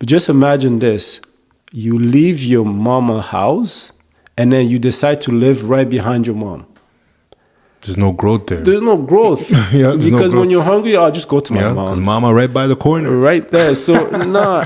But just imagine this. You leave your mama house and then you decide to live right behind your mom. There's no growth there. There's no growth. Because when you're hungry, I'll just go to my mom. Because mama right by the corner. Right there. So,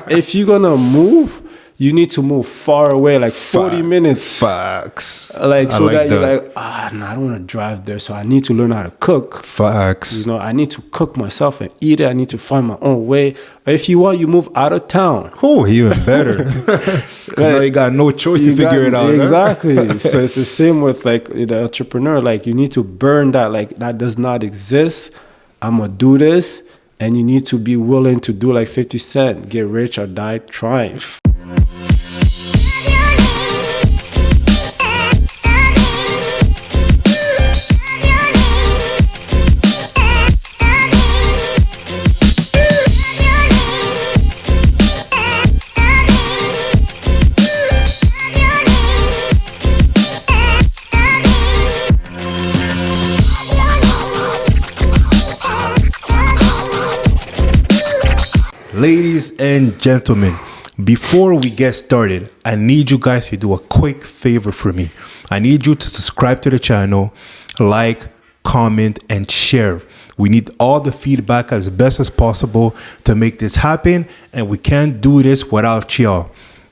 if you're going to move, you need to move far away, like 40 minutes. Facts. Like, so that you're like, I don't want to drive there. So I need to learn how to cook. Facts. I need to cook myself and eat it. I need to find my own way. If you want, you move out of town. Oh, even better. Because now you got no choice to figure it out. Exactly. So it's the same with like the entrepreneur. Like you need to burn that. Like that does not exist. I'm going to do this. And you need to be willing to do like 50 Cent. Get rich or die trying. Ladies and gentlemen, before we get started, I need you guys to do a quick favor for me. I need you to subscribe to the channel, like, comment, and share. We need all the feedback as best as possible to make this happen, and we can't do this without y'all.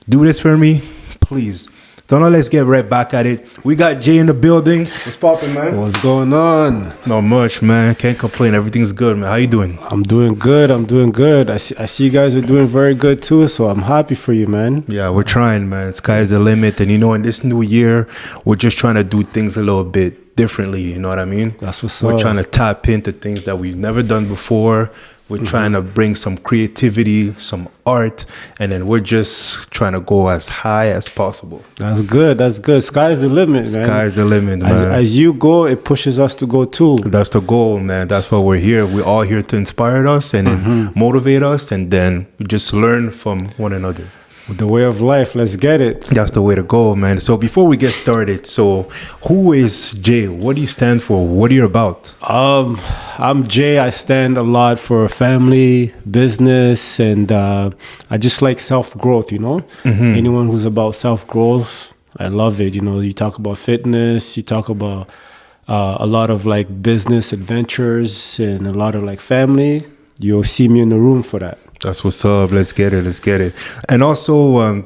Do this for me, please. So now let's get right back at it. We got Jay in the building. What's poppin', man? What's going on? Not much, man. Can't complain. Everything's good, man. How you doing? I'm doing good. I see you guys are doing very good too, so I'm happy for you, man. Yeah, we're trying, man. Sky's the limit. And in this new year, we're just trying to do things a little bit differently. You know what I mean? That's what's up. We're trying to tap into things that we've never done before. We're trying to bring some creativity, some art, and then we're just trying to go as high as possible. That's good. Sky's the limit, man. Sky's the limit, man. As you go, it pushes us to go too. That's the goal, man. That's why we're here. We're all here to inspire us and then motivate us, and then we just learn from one another. The way of life. Let's get it. That's the way to go, man. So before we get started, so who is Jay? What do you stand for? What are you about? I'm Jay. I stand a lot for family, business, and I just like self-growth, Anyone who's about self-growth, I love it. You talk about fitness, you talk about a lot of like business adventures and a lot of like family. You'll see me in the room for that. That's what's up. Let's get it. And also,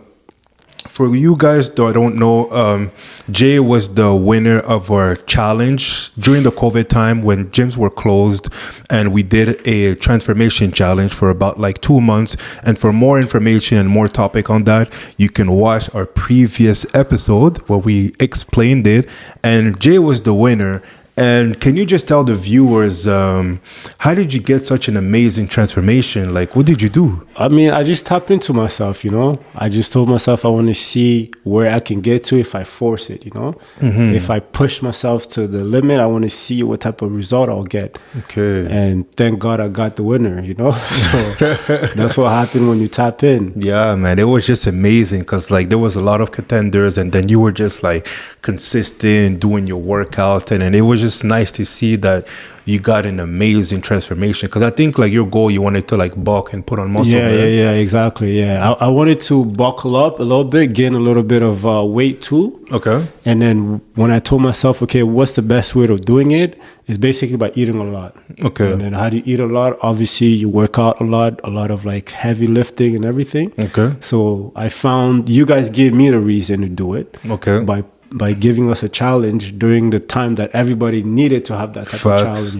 for you guys that don't know, Jay was the winner of our challenge during the COVID time when gyms were closed, and we did a transformation challenge for about like 2 months. And for more information and more topic on that, you can watch our previous episode where we explained it. And Jay was the winner. And can you just tell the viewers, how did you get such an amazing transformation? Like, what did you do? I mean, I just tapped into myself, I just told myself I want to see where I can get to if I force it, If I push myself to the limit, I want to see what type of result I'll get. Okay. And thank God I got the winner, So that's what happened when you tap in. Yeah, man. It was just amazing because, like, there was a lot of contenders, and then you were just, like, consistent doing your workout, and then it was just nice to see that you got an amazing transformation, because I think like your goal, you wanted to like bulk and put on muscle. Yeah, exactly. Yeah, I wanted to buckle up a little bit, gain a little bit of weight too. Okay. And then when I told myself, okay, what's the best way of doing it? It's basically by eating a lot. Okay. And then how do you eat a lot? Obviously, you work out a lot of like heavy lifting and everything. Okay. So I found you guys gave me the reason to do it. Okay. By giving us a challenge during the time that everybody needed to have that type of challenge,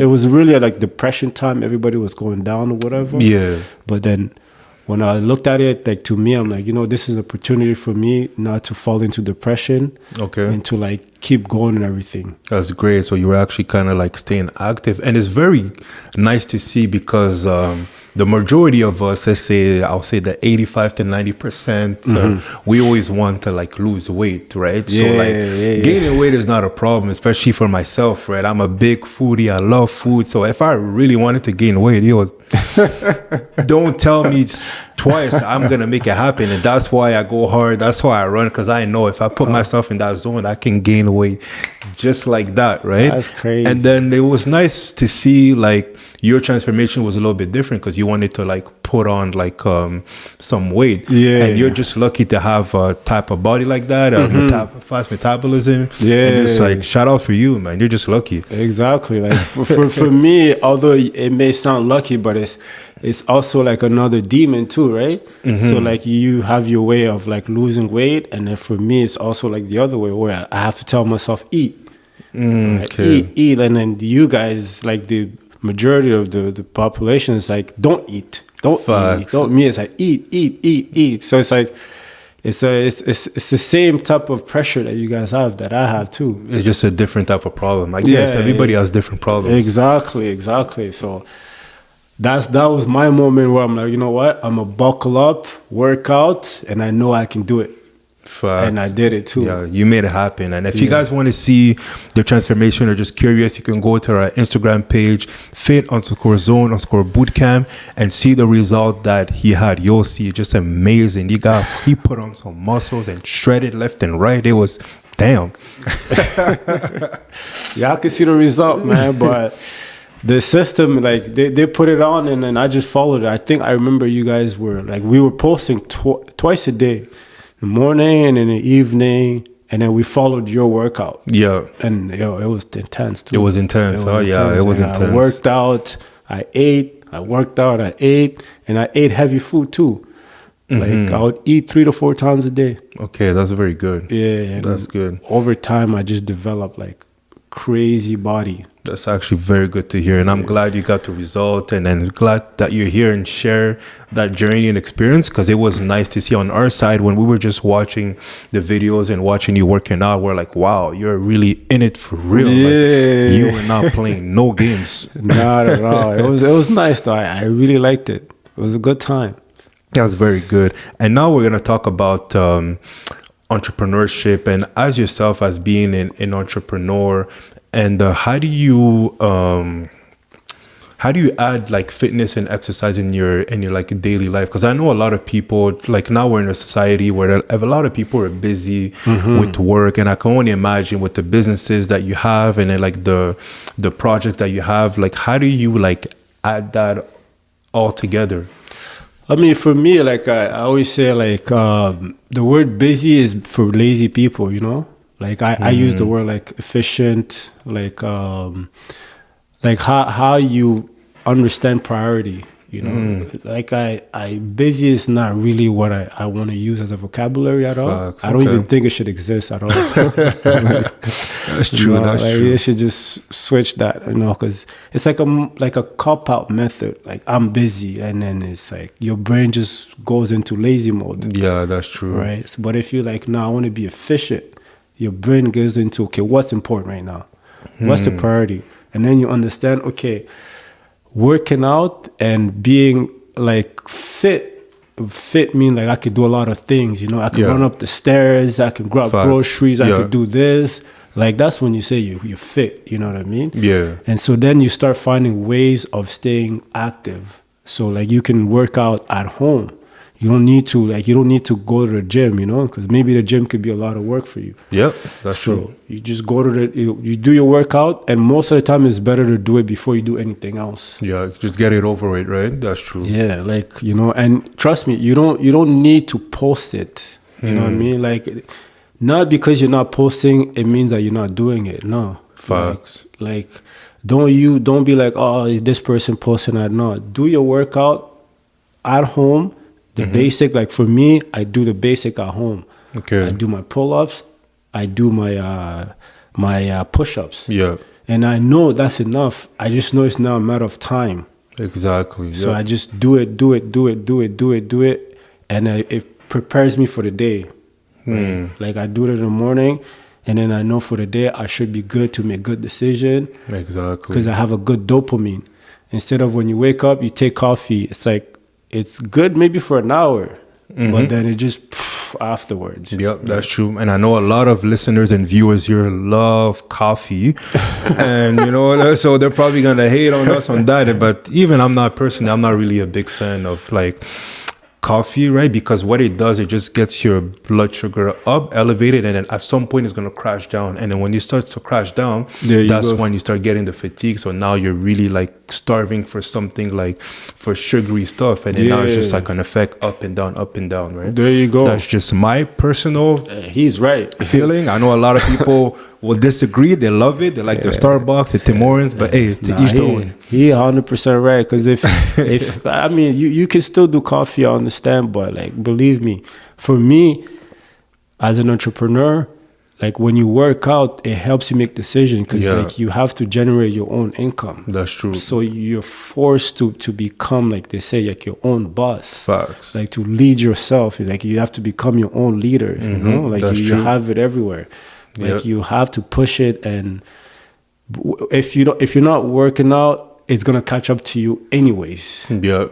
It was really like depression time. Everybody was going down or whatever. Yeah. But then when I looked at it, like to me, I'm like, this is an opportunity for me not to fall into depression. Okay. And to like keep going and everything. That's great. So you were actually kind of like staying active, and it's very nice to see because the majority of us, I'll say the 85 to 90%, we always want to like lose weight, right? So gaining weight is not a problem, especially for myself, right? I'm a big foodie. I love food. So if I really wanted to gain weight, don't tell me twice. I'm going to make it happen. And that's why I go hard. That's why I run, because I know if I put myself in that zone, I can gain weight just like that, right? That's crazy. And then it was nice to see like your transformation was a little bit different because you wanted to like put on like some weight. Yeah. And you're just lucky to have a type of body like that, fast metabolism. Yeah. And it's like, shout out for you, man. You're just lucky. Exactly. Like for me, although it may sound lucky, but it's also like another demon too, right? So like you have your way of like losing weight, and then for me it's also like the other way where I have to tell myself eat. Eat, and then you guys, like the majority of the population is like don't eat. Me it's like eat. So it's like it's the same type of pressure that you guys have that I have too. It's just a different type of problem. I guess everybody has different problems. Exactly. So that was my moment where I'm like, you know what? I'm gonna buckle up, work out, and I know I can do it. Facts. And I did it too. Yeah, you made it happen. And if you guys want to see the transformation or just curious, you can go to our Instagram page, fit_zone_bootcamp, and see the result that he had. You'll see it's just amazing. He put on some muscles and shredded left and right. It was damn. Yeah, I can see the result, man. But the system, like they put it on, and then I just followed it. I think I remember you guys were like, we were posting twice a day. The morning and in the evening, and then we followed your workout. Yeah. And it was intense too. It was intense. It was intense. I worked out, I ate, and I ate heavy food too. Like I would eat 3 to 4 times a day. Okay, that's very good. Yeah. That's good. Over time, I just developed like crazy body. That's actually very good to hear, and I'm glad you got the result, and then glad that you're here and share that journey and experience, because it was nice to see on our side when we were just watching the videos and watching you working out. We're like, wow, you're really in it for real. Yeah. Like, you were not playing no games. Not at all. It was nice though. I really liked it. It was a good time. That was very good. And now we're going to talk about entrepreneurship, and as yourself as being an entrepreneur, and how do you add like fitness and exercise in your like daily life? Because I know a lot of people, like now we're in a society where a lot of people are busy with work, and I can only imagine with the businesses that you have and then like the projects that you have, like how do you like add that all together? I mean, for me, like I always say, like the word busy is for lazy people, you know? Like I use the word like efficient, like how you understand priority, you know? Like I busy is not really what I want to use as a vocabulary at all. Facts, I don't even think it should exist at all. That's true. That's true. They should just switch that, you know, because it's like a cop-out method. Like I'm busy, and then it's like your brain just goes into lazy mode. Yeah, that's true. Right. But if you're like, no, I want to be efficient, your brain goes into, okay, what's important right now? What's the priority? And then you understand, okay, working out and being like fit mean like I could do a lot of things, you know? I can run up the stairs, I can grab groceries, I could do this. Like that's when you say you're fit, you know what I mean? Yeah. And so then you start finding ways of staying active. So like you can work out at home. You don't need to go to the gym, you know, because maybe the gym could be a lot of work for you. Yep, that's true. You just go to you do your workout, and most of the time it's better to do it before you do anything else. Yeah, just get it over it, right? That's true. Yeah, like, you know, and trust me, you don't need to post it. You know what I mean? Like, not because you're not posting, it means that you're not doing it. No. Facts. Like don't be like, oh, this person posting that. No, do your workout at home. The basic, like for me, I do the basic at home. Okay. I do my pull-ups. I do my push-ups. Yeah. And I know that's enough. I just know it's now a matter of time. Exactly. So I just do it. And it prepares me for the day. Right? Like I do it in the morning, and then I know for the day I should be good to make good decision. Exactly. Because I have a good dopamine. Instead of when you wake up, you take coffee. It's like, it's good maybe for an hour, but then it just afterwards. Yep, that's true. And I know a lot of listeners and viewers here love coffee, and you know, so they're probably gonna hate on us on that. But even I'm not really a big fan of like coffee, right? Because what it does, it just gets your blood sugar up, elevated, and then at some point it's going to crash down. And then when you start to crash down, that's when you start getting the fatigue. So now you're really like starving for something, like for sugary stuff, and then now it's just like an effect up and down, right? There you go. That's just my personal he's right feeling. I know a lot of people will disagree. They love it. They like the Starbucks, the Tim Hortons, but hey, to each their own. He 100% right. Because if I mean, you can still do coffee, I understand, but like, believe me, for me, as an entrepreneur, like when you work out, it helps you make decisions because like you have to generate your own income. That's true. So you're forced to become, like they say, like your own boss. Facts. Like to lead yourself. Like you have to become your own leader. You know, like you have it everywhere. Like you have to push it, and if you're not working out, it's gonna catch up to you anyways. Yeah,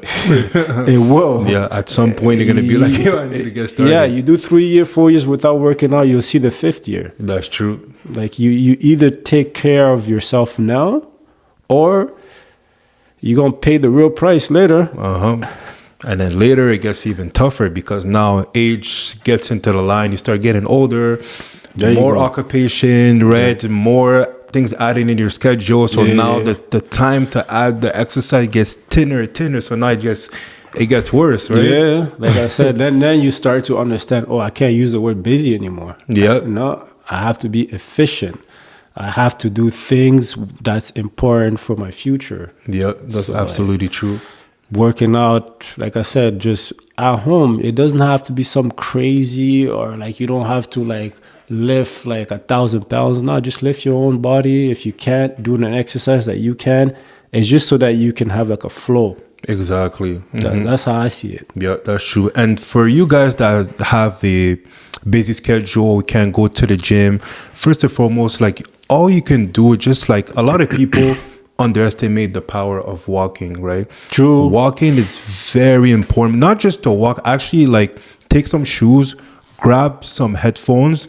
it will. Yeah, at some point you're gonna be like, I need to get started. Yeah, you do 3 years, 4 years without working out, you'll see the 5th year. That's true. Like you either take care of yourself now, or you're gonna pay the real price later. And then later it gets even tougher because now age gets into the line. You start getting older, more occupation, right? More things adding in your schedule. So now the time to add the exercise gets thinner. So now it gets worse, right? Yeah, like I said, then you start to understand, I can't use the word busy anymore. Yeah. No, I have to be efficient. I have to do things that's important for my future. Yeah, that's absolutely true. Working out, like I said, just at home, it doesn't have to be some crazy, or like you don't have to like lift like 1,000 pounds. No, just lift your own body. If you can't do an exercise that you can, it's just so that you can have like a flow. Exactly. That's how I see it. Yeah, that's true. And for you guys that have a busy schedule, can't go to the gym, first and foremost, like all you can do, just like a lot of people underestimate the power of walking, right? True. Walking is very important. Not just to walk, actually like take some shoes, grab some headphones,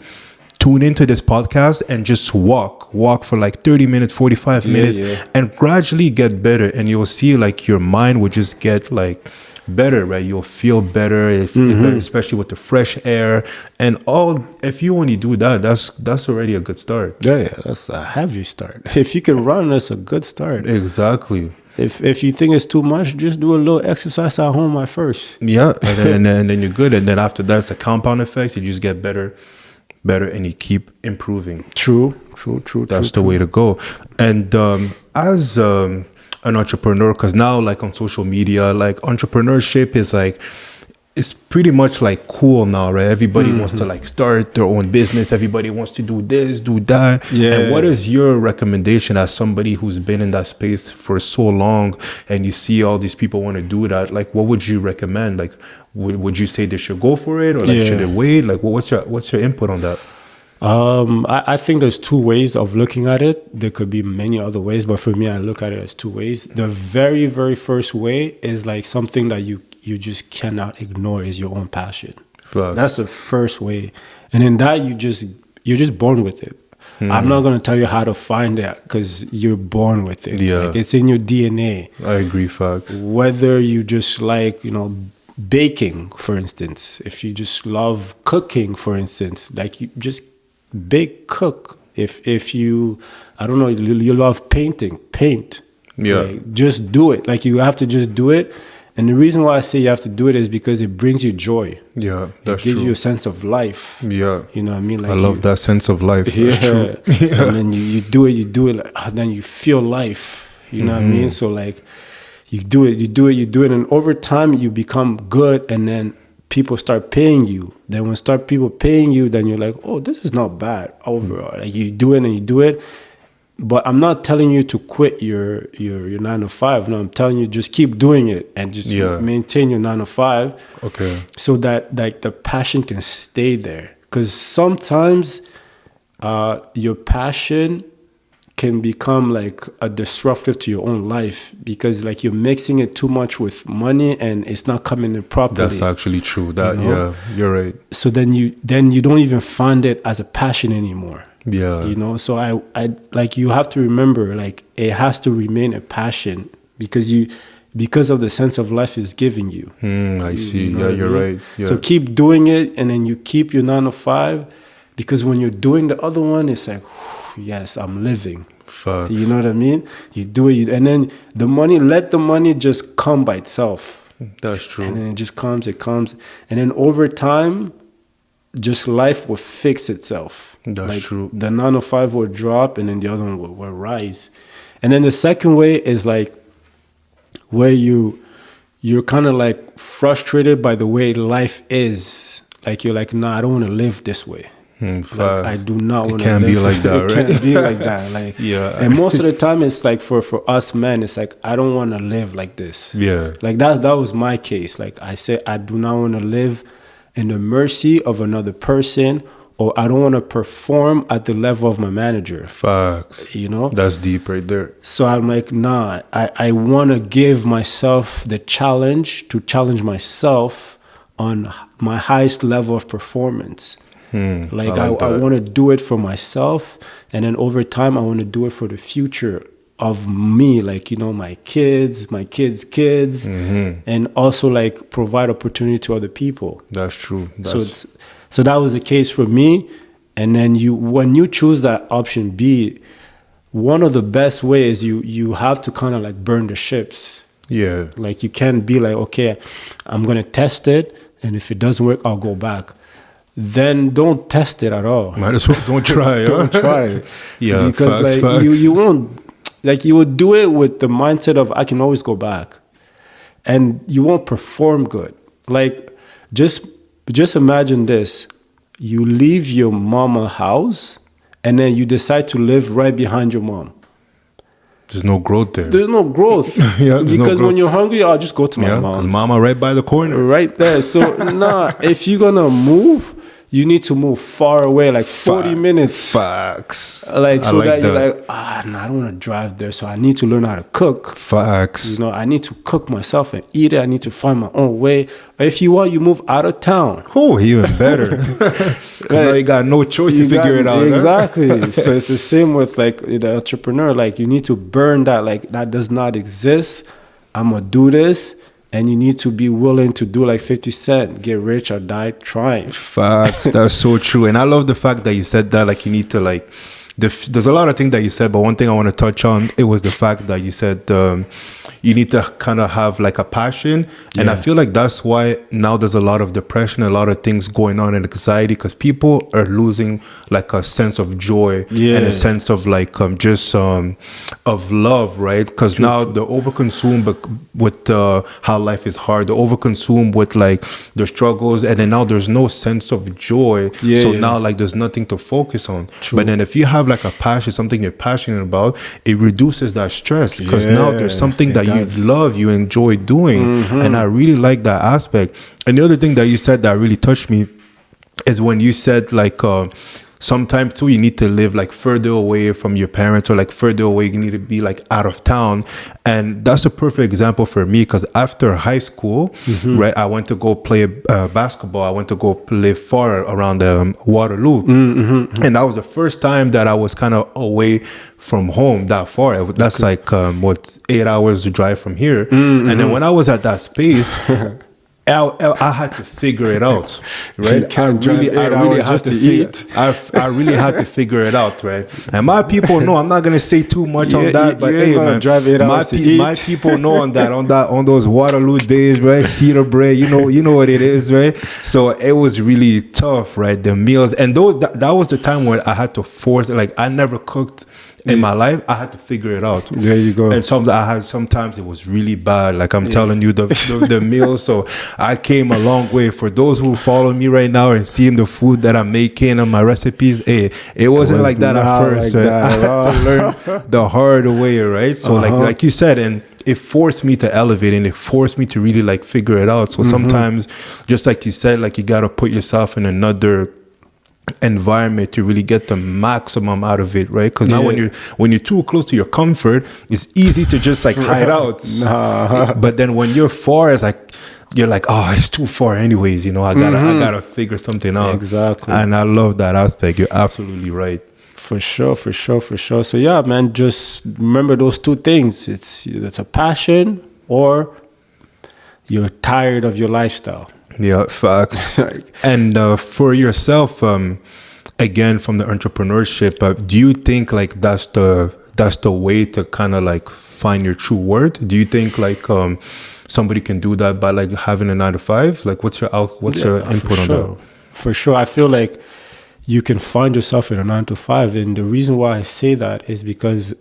tune into this podcast and just walk for like 30 minutes, 45 minutes and gradually get better. And you'll see like your mind will just get like better, right? You'll feel better, especially with the fresh air and all. If you only do that, that's already a good start. Yeah, that's a heavy start. If you can run, that's a good start. Exactly. If you think it's too much, just do a little exercise at home at first. Yeah, and then you're good. And then after that, it's a compound effect. You just get better, and you keep improving. True. That's the way to go. And as an entrepreneur, because now like on social media, like entrepreneurship is like, it's pretty much like cool now, right? Everybody wants to like start their own business. Everybody wants to do this, do that. Yeah. And what is your recommendation as somebody who's been in that space for so long and you see all these people want to do that? Like, what would you recommend? Like, would you say they should go for it, or like should they wait? Like, what's your input on that? I think there's two ways of looking at it. There could be many other ways, but for me, I look at it as two ways. The very, very first way is like something that you just cannot ignore, is your own passion. Facts. That's the first way. And in that, you're just born with it. I'm not going to tell you how to find that, because you're born with it. Yeah. Like, it's in your DNA. I agree, facts. Whether you just like, baking, for instance, if you just love cooking, for instance, like you just bake, cook. If you, I don't know, you love painting, paint. Yeah. Like, just do it. Like, you have to just do it. And the reason why I say you have to do it is because it brings you joy. Yeah, that's true. It gives true. you a sense of life. Yeah. You know what I mean? Like, I love that sense of life. Yeah. That's true. Yeah. And then you do it, like, then you feel life. You know what I mean? So like, you do it. And over time you become good, and then people start paying you. Then when people paying you, then you're like, oh, this is not bad overall. Like, you do it. But I'm not telling you to quit your 9 to 5. No, I'm telling you just keep doing it and just maintain your 9 to 5. Okay. So that like the passion can stay there. Because sometimes your passion can become like a disruptive to your own life, because like you're mixing it too much with money and it's not coming in properly. That's actually true. Yeah, you're right. So then you don't even find it as a passion anymore. Yeah. So I like, you have to remember, like, it has to remain a passion, because because of the sense of life it's giving you. I see. You know Yeah, what I you're mean? right. Yeah. So keep doing it, and then you keep your 9 to 5, because when you're doing the other one, it's like, yes, I'm living. Facts. You know what I mean? You do it, and then the money, let the money just come by itself. That's true. And then it comes, and then over time, just life will fix itself. That's true. The 9 to 5 will drop, and then the other one will rise. And then the second way is like where you're kind of like frustrated by the way life is. Like you're like, nah, I don't want to live this way. Like I do not want to live. It can't be like that, right? It can't be like that. Like Yeah. And most of the time, it's like for us men, it's like I don't want to live like this. Yeah. Like that was my case. Like I said, I do not want to live in the mercy of another person, or I don't want to perform at the level of my manager. Facts. You know? That's deep right there. So I'm like, nah, I want to give myself the challenge to challenge myself on my highest level of performance. Like I want to do it for myself, and then over time I want to do it for the future of me, like, you know, my kids' kids, and also like provide opportunity to other people. That's true. So that was the case for me. And then when you choose that option B, one of the best ways you have to kind of like burn the ships. Yeah. Like you can't be like, okay, I'm gonna test it, and if it doesn't work, I'll go back. Then don't test it at all. Might as well don't try. Don't try it. Yeah, because facts. You won't, like, you would do it with the mindset of I can always go back, and you won't perform good. Like just imagine this: you leave your mama's house, and then you decide to live right behind your mom. There's no growth there. There's no growth. Because when you're hungry, I'll just go to my mom. Because mama right by the corner. Right there. So, if you're going to move, you need to move far away, like 40 minutes. Facts. Like, so that you're like, I don't want to drive there. So I need to learn how to cook. Facts. You know, I need to cook myself and eat it. I need to find my own way. Or if you want, you move out of town. Oh, even better. Because now you got no choice to figure it out. Exactly. So it's the same with like the entrepreneur. Like you need to burn that. Like that does not exist. I'm going to do this. And you need to be willing to do like 50 Cent, get rich or die trying. Facts. That's so true. And I love the fact that you said that, like, you need to, like, there's a lot of things that you said, but one thing I want to touch on, it was the fact that you said you need to kind of have like a passion. And I feel like that's why now there's a lot of depression, a lot of things going on in society, because people are losing like a sense of joy and a sense of like of love, right? Because now they're overconsumed with how life is hard, they're overconsumed with like the struggles, and then now there's no sense of joy. Now like there's nothing to focus on. But then if you have like a passion, something you're passionate about, it reduces that stress, because now there's something that you love, you enjoy doing. And I really like that aspect. And the other thing that you said that really touched me is when you said like sometimes too you need to live like further away from your parents, or like further away, you need to be like out of town. And that's a perfect example for me, because after high school, right, I went to go play basketball. I went to go live far around Waterloo. And that was the first time that I was kind of away from home that far. That's like 8 hours to drive from here. And then when I was at that space, I had to figure it out, right? You can't drive 8 hours just to eat. I really had to figure it out, right? And my people know. I'm not gonna say too much on that, but hey, man, drive 8 hours to eat. My people know on those Waterloo days, right? Cedar bread, you know what it is, right? So it was really tough, right? The meals, and that was the time where I had to force. Like I never cooked in my life. I had to figure it out. There you go. And sometimes it was really bad. Like I'm telling you, the meals. So I came a long way. For those who follow me right now and seeing the food that I'm making and my recipes, it wasn't like that at first. Like I had to learn the hard way, right? So like you said, and it forced me to elevate, and it forced me to really like figure it out. So sometimes, just like you said, like you got to put yourself in another environment to really get the maximum out of it, right? Because now when you're too close to your comfort, it's easy to just like hide out. But then when you're far, it's like you're like, oh, it's too far anyways, I gotta figure something out. Exactly. And I love that aspect. You're absolutely right. For sure. So yeah, man, just remember those two things. It's a passion or you're tired of your lifestyle. Yeah, facts. And for yourself, again, from the entrepreneurship, do you think like that's the way to kind of like find your true worth? Do you think like somebody can do that by like having a 9 to 5? Like, what's your input on that? For sure, I feel like you can find yourself in a 9 to 5, and the reason why I say that is because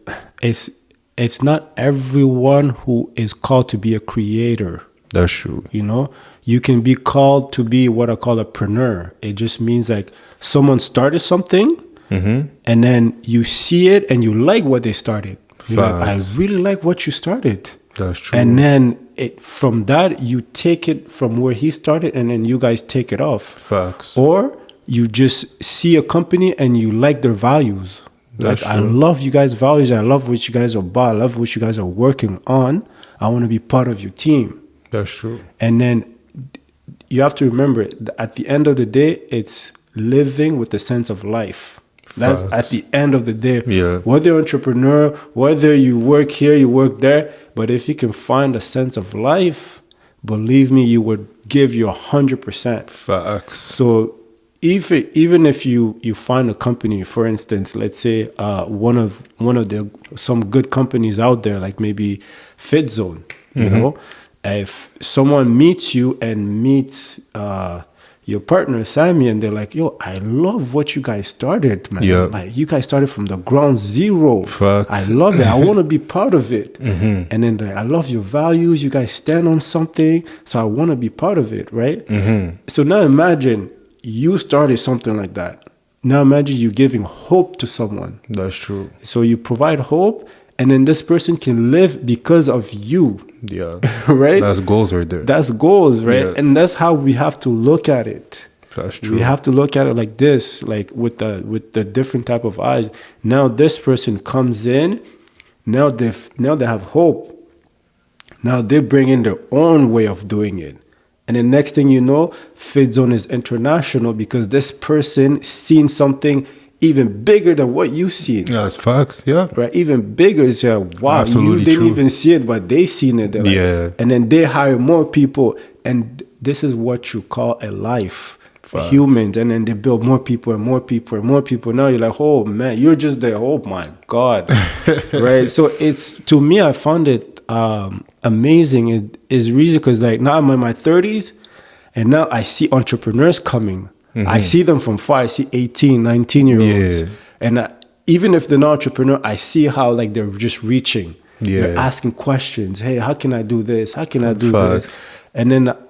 it's not everyone who is called to be a creator. That's true. You know, you can be called to be what I call a preneur. It just means like someone started something, and then you see it and you like what they started. You're like, I really like what you started. That's true. And then from that, you take it from where he started, and then you guys take it off. Facts. Or you just see a company and you like their values. That's like, true. I love you guys' values. I love what you guys are about. I love what you guys are working on. I want to be part of your team. That's true. And then you have to remember, at the end of the day, it's living with a sense of life. That's at the end of the day. Yeah. Whether you're an entrepreneur, whether you work here, you work there, but if you can find a sense of life, believe me, you would give you 100%. Facts. So even if you find a company, for instance, let's say one of some good companies out there, like maybe Fitzone, you know, if someone meets you and meets your partner Sammy, and they're like, yo, I love what you guys started, man. Yeah. Like, you guys started from the ground zero. Facts. I love it. I want to be part of it. And then I love your values. You guys stand on something, so I want to be part of it, right? So now imagine you started something like that. Now imagine you giving hope to someone. That's true. So you provide hope, and then this person can live because of you. Yeah. Right? That's goals right there. That's goals, right? Yeah. And that's how we have to look at it. That's true. We have to look at it like this, like with the different type of eyes. Now this person comes in, now they have hope. Now they bring in their own way of doing it. And the next thing you know, Fitzone is international because this person seen something even bigger than what you've seen. Yeah, it's facts. Yeah. Right? Even bigger is wow, Absolutely you didn't true. even see it, but they seen it. They're like, Yeah. and then they hire more people. And this is what you call a life. Facts. Humans. And then they build more people and more people and more people. Now you're like, oh man, you're just there. Oh my God. Right? So it's, to me, I found it amazing. It is reason because like now I'm in my 30s and now I see entrepreneurs coming. I see them from far. I see 18, 19-year-olds. Yeah. And even if they're not entrepreneur, I see how like they're just reaching. Yeah. They're asking questions. Hey, how can I do this? How can I do Facts. this?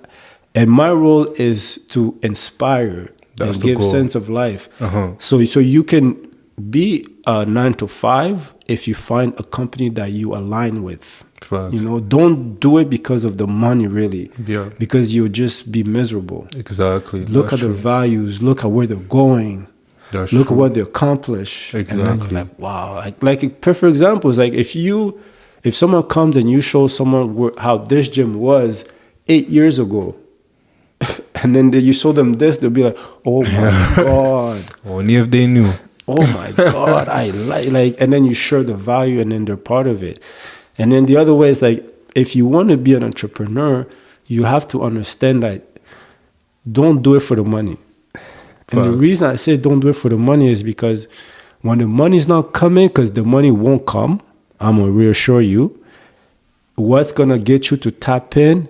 And my role is to inspire That's and the give goal. sense of life. Uh-huh. So you can be 9 to 5 if you find a company that you align with. Facts. You know, don't do it because of the money, really. Yeah. Because you'll just be miserable. Exactly. Look That's at true. the values. Look at where they're going. That's Look true. at what they accomplish. Exactly. And then you're like, wow. Like a perfect example is like if someone comes and you show someone how this gym was 8 years ago, and then you show them this, they'll be like, oh my God. Only if they knew. Oh my God, I like, and then you share the value and then they're part of it. And then the other way is like, if you want to be an entrepreneur, you have to understand that don't do it for the money. And the Facts. reason I say don't do it for the money is because when the money's not coming, because the money won't come, I'm going to reassure you, what's going to get you to tap in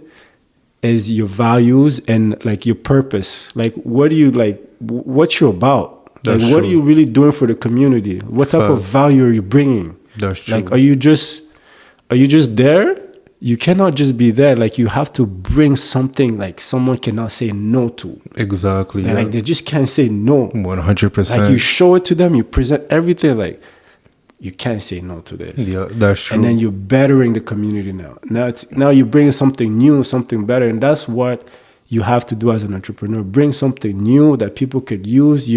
is your values and like your purpose. Like, what do you like, what you're about? That's like, what are true. you really doing for the community? What type of Facts. value are you bringing? That's true. Like, are you just there? You cannot just be there. Like, you have to bring something like someone cannot say no to. Exactly. They're Yeah. like, they just can't say no. 100%. Like, you show it to them, you present everything, like, you can't say no to this. Yeah, that's true. And then you're bettering the community now. Now you're bringing something new, something better. And that's what you have to do as an entrepreneur. Bring something new that people could use.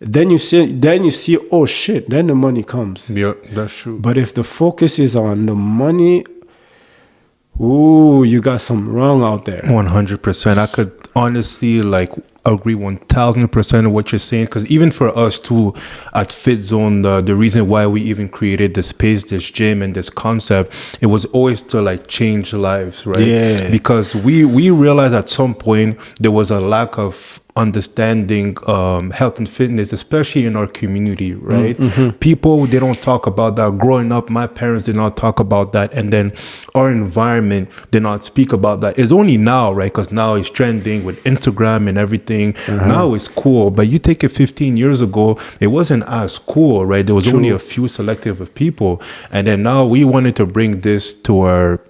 Then you see, oh shit, then the money comes. Yeah, that's true. But if the focus is on the money, ooh, you got something wrong out there. 100%. I could honestly, like, agree 1000% of what you're saying, because even for us too at Fitzone, the reason why we even created this space, this gym, and this concept, it was always to like change lives, right? Yeah. Because we realized at some point there was a lack of understanding health and fitness, especially in our community, right? People, they don't talk about that. Growing up, my parents did not talk about that, and then our environment did not speak about that. It's only now, right? Because now it's trending with Instagram and everything. Now it's cool, but you take it 15 years ago, it wasn't as cool, right? There was only a few selective of people, and then now we wanted to bring this to our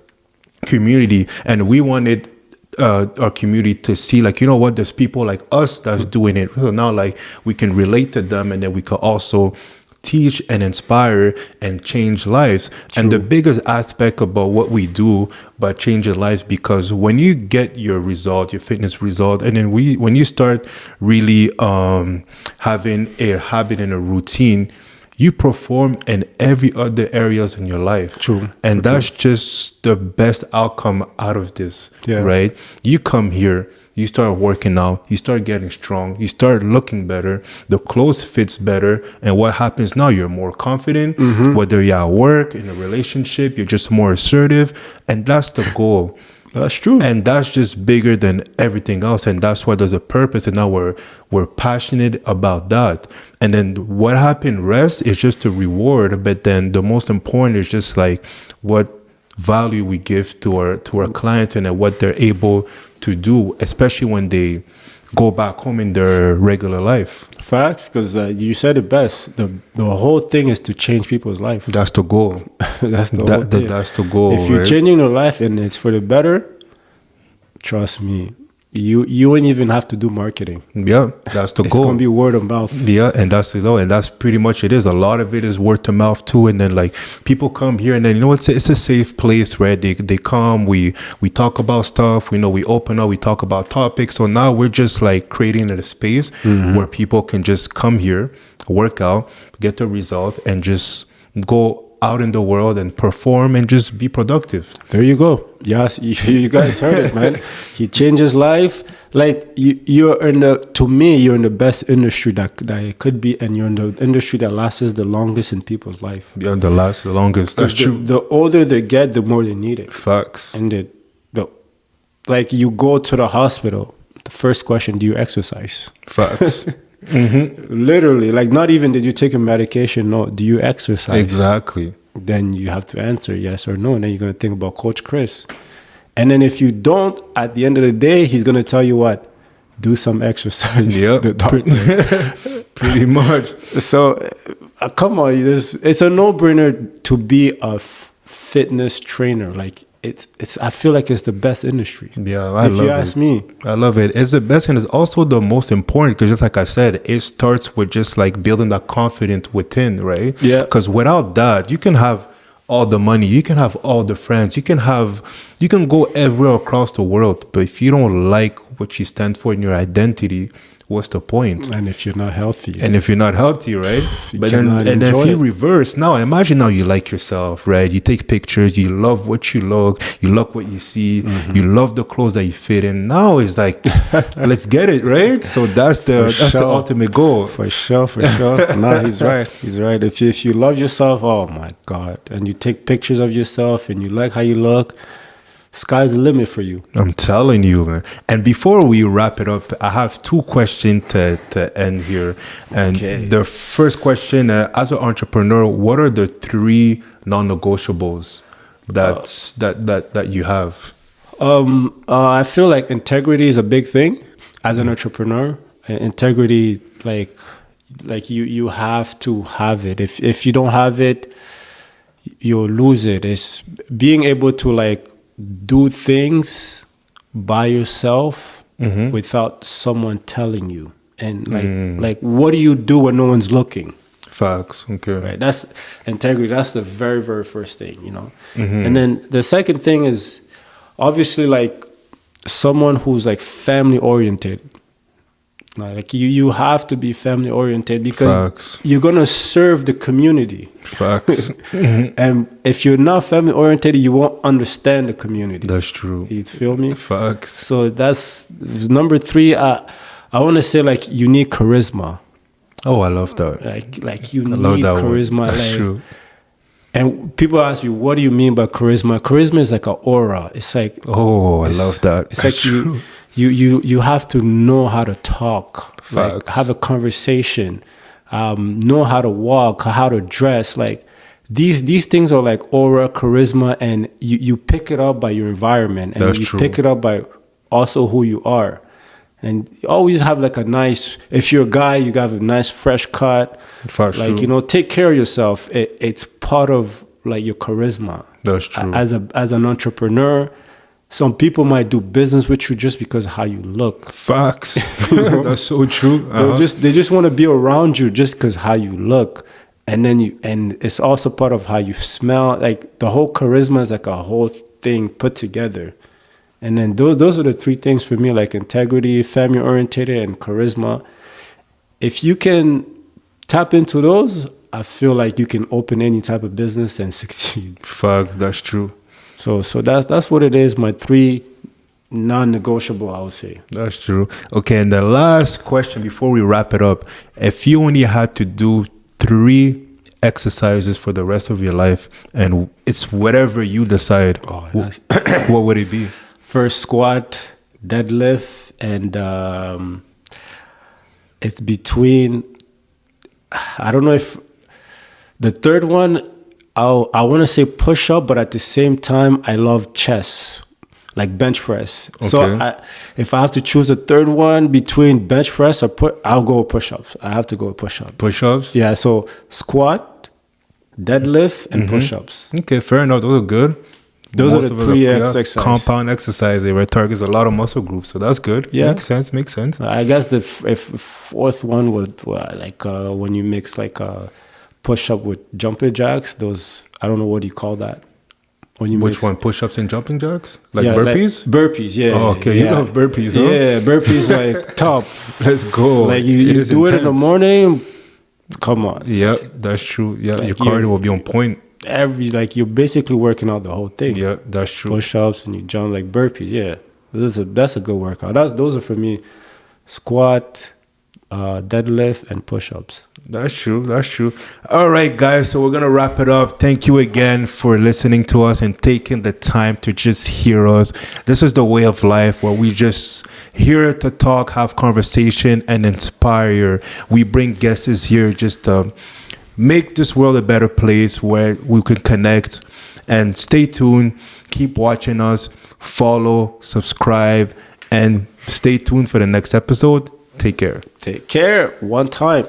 community, and we wanted our community to see, like, you know what, there's people like us that's doing it. So now, like, we can relate to them, and then we could also teach and inspire and change lives. And the biggest aspect about what we do by changing lives, because when you get your result, your fitness result, and then when you start really having a habit and a routine, you perform in every other areas in your life. And that's just the best outcome out of this, right? You come here, you start working out, you start getting strong, you start looking better, the clothes fits better, and what happens now? You're more confident, whether you're at work, in a relationship, you're just more assertive, and that's the goal. That's true. And that's just bigger than everything else. And that's why there's a purpose. And now we're passionate about that. And then what happened rest is just a reward. But then the most important is just like what value we give to our clients, and then what they're able to do, especially when they go back home in their regular life. Facts, because you said it best. The whole thing is to change people's life. That's the goal. That's the whole thing. That's the goal. If you're changing their life and it's for the better, trust me, you won't even have to do marketing. Yeah, that's the goal. It's gonna be word of mouth. Yeah, and that's and that's pretty much it is. A lot of it is word of mouth too. And then like people come here, and then it's a safe place, right? They come, we talk about stuff. We open up, we talk about topics. So now we're just like creating a space where people can just come here, work out, get the result, and just go out in the world and perform and just be productive. There you go. Yes, you guys heard it, man. He changes life. Like you're in the best industry that it could be, and you're in the industry that lasts the longest in people's life. Yeah, the longest. That's true. The older they get, the more they need it. Facts. And like you go to the hospital, the first question: do you exercise? Facts. Literally, like not even did you take a medication? No, do you exercise? Exactly. Then you have to answer yes or no, and then you're going to think about Coach Chris. And then if you don't, at the end of the day, he's going to tell you what? Do some exercise. Yeah, pretty much. So come on, it's a no-brainer to be a fitness trainer. Like it's I feel like it's the best industry. Yeah, I love it. If you ask me, I love it. It's the best, and it's also the most important, because just like I said, it starts with just like building that confidence within, right? Yeah. Because without that, you can have all the money, you can have all the friends, you can go everywhere across the world, but if you don't like what you stand for in your identity, what's the point? And if you're not healthy, right? But then, and if you reverse, now imagine now you like yourself, right? You take pictures, you love what you look, you love what you see, you love the clothes that you fit in. Now it's like, let's get it, right? So that's the ultimate goal. For sure. No, he's right. If you love yourself, oh my God, and you take pictures of yourself and you like how you look, sky's the limit for you. I'm telling you, man. And before we wrap it up, I have two questions to end here. And the first question, as an entrepreneur, what are the 3 non-negotiables that you have? I feel like integrity is a big thing as an entrepreneur. Integrity, like you have to have it. If you don't have it, you'll lose it. It's being able to like do things by yourself without someone telling you, and like what do you do when no one's looking? Facts. Okay. Right. That's integrity. That's the very, very first thing, And then the second thing is obviously like someone who's like family oriented. Like you have to be family oriented, because you're gonna serve the community. Facts. And if you're not family oriented, you won't understand the community. That's true. You feel me? Facts. So that's number 3. I want to say like you need charisma. Oh, I love that. Like you I love need that charisma. word. That's like, true. And people ask me, what do you mean by charisma? Charisma is like an aura. It's like Oh, I love that. It's That's like true. you have to know how to talk, like Facts. have a conversation, know how to walk, how to dress. Like these things are like aura, charisma, and you pick it up by your environment, and That's you true. pick it up by also who you are. And you always have like a nice, if you're a guy, you have a nice fresh cut. Facts, like, true. you know, take care of yourself. It's part of like your charisma. That's true. As an entrepreneur, some people might do business with you just because of how you look. Facts. That's so true. They just want to be around you just because how you look. And then and it's also part of how you smell. Like the whole charisma is like a whole thing put together. And then those are the three things for me, like integrity, family oriented, and charisma. If you can tap into those, I feel like you can open any type of business and succeed. Facts. That's true. So that's what it is. My three non-negotiable, I would say. That's true. Okay, and the last question before we wrap it up: if you only had to do 3 exercises for the rest of your life, and it's whatever you decide, what would it be? First, squat, deadlift, and it's between. I don't know if the third one. I want to say push up, but at the same time, I love chest, like bench press. Okay. So if I have to choose a third one between bench press or I'll go with push ups. I have to go with push ups. Push ups. Yeah. So squat, deadlift, and push ups. Okay, fair enough. Those are good. Those Most are the of it 3 are- exercises. Compound exercise. It targets a lot of muscle groups, so that's good. Yeah. Makes sense. I guess the fourth one would like when you mix like a push up with jumping jacks. Those, I don't know, what do you call that? When you Which mix, one? Push ups and jumping jacks? Like yeah, burpees? Like burpees, yeah. Oh, okay. Yeah. You love burpees, huh? Yeah, burpees like top. Let's go. Like you do it in the morning. Come on. Yeah, that's true. Yeah, Like your cardio will be on point. You're basically working out the whole thing. Yeah, that's true. Push ups and you jump like burpees. Yeah, that's a good workout. Those are for me. Squat, deadlift, and push ups. That's true. All right, guys. So we're going to wrap it up. Thank you again for listening to us and taking the time to just hear us. This is the way of life where we just here to talk, have conversation, and inspire. We bring guests here just to make this world a better place where we could connect. And stay tuned. Keep watching us. Follow, subscribe, and stay tuned for the next episode. Take care. Take care. One time.